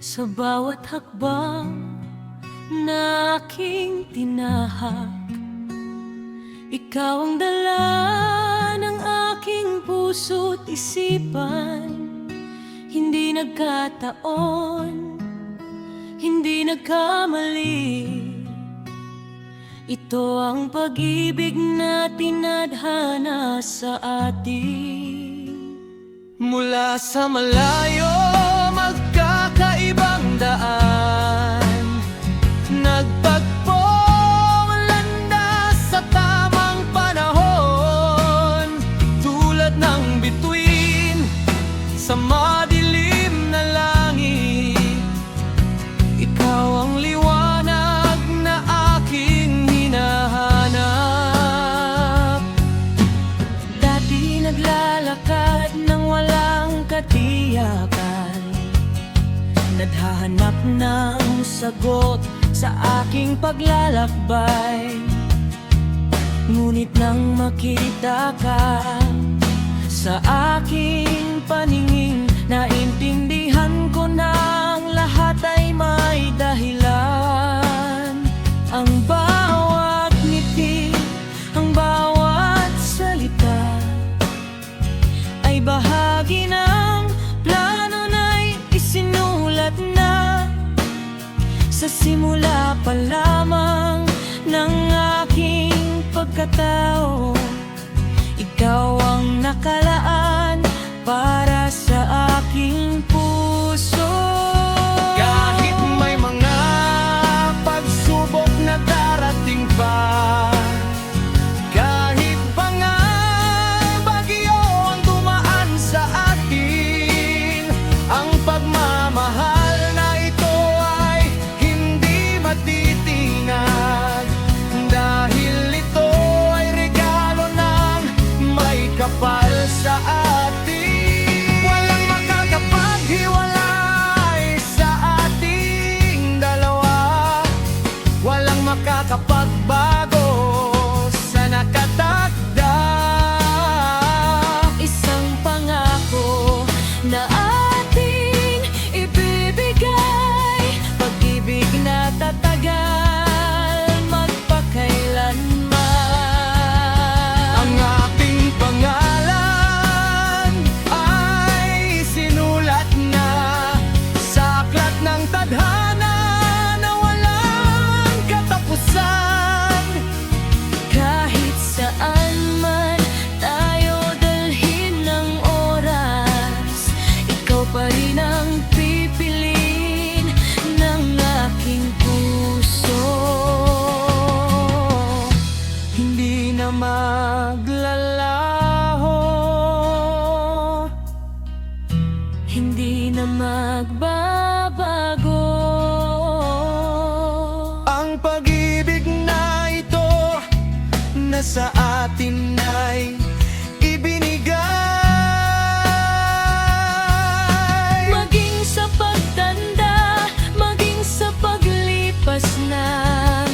Sa bawat hakbang na aking tinahak, ikaw ang dala ng aking puso't isipan. Hindi nagkataon, hindi nagkamali. Ito ang pag-ibig na tinadhana sa atin. Mula sa malayo, magkakaibang daan, nagtagpong landas sa tamang panahon. Tulad ng bituin sa madilim na langit, ikaw ang liwanag na aking hinahanap. Dati naglalakad ng walang katiyakan, naghahanap ng sagot sa aking paglalakbay. Ngunit nang makita ka sa aking paningin, naintindihan ko na ang lahat ay may dahilan. Ang bawat ngiti, ang bawat salita ay bahagi ng plano na'y isinulat na sa simula pa lamang ng aking pagkatao. Ikaw ang nakalaan para sa aking puso. Kahit may mga pagsubok na darating pa, kahit pa nga bagyo ang dumaan sa atin, ang pagmamahal na ito ay hindi matitinag. Dahil ito ay regalo ng may kapal sa atin. Walang makakapaghiwalay sa ating dalawa, walang makakapagbago sa nakatakda. Isang pangako na ating ibibigay, pag-ibig na tatagal magpakailanman. Ang ating pangalan ay sinulat na sa aklat ng tadhana na walang katapusan. Kahit saan man tayo dalhin ng oras, ikaw pa rin ang pipiliin ng aking puso. Hindi na maglalaho, Hindi na magbabago. ang pag-ibig na ito na sa atin ay ibinigay. Maging sa pagtanda, maging sa paglipas ng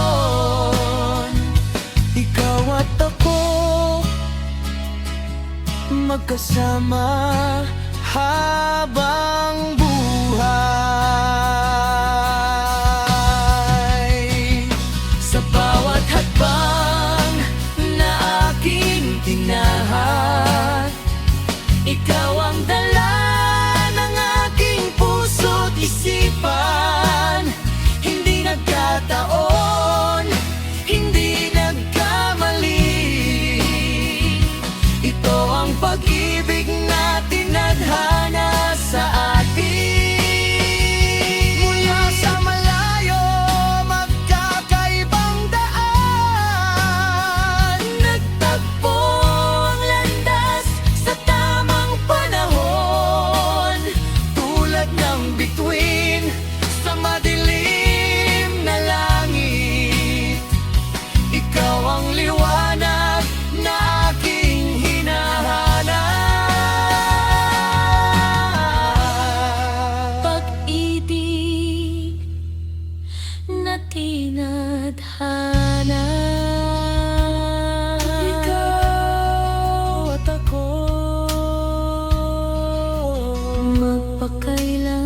panahon, Ikaw at ako magkasama habang buhay. sa bawat hakbang na aking tinahak, ikaw ang dala ng aking puso't isipan. Hindi nagkataon, hindi nagkamali. Ito ang pag-ibig na tinadhana sa atin. magpakailan.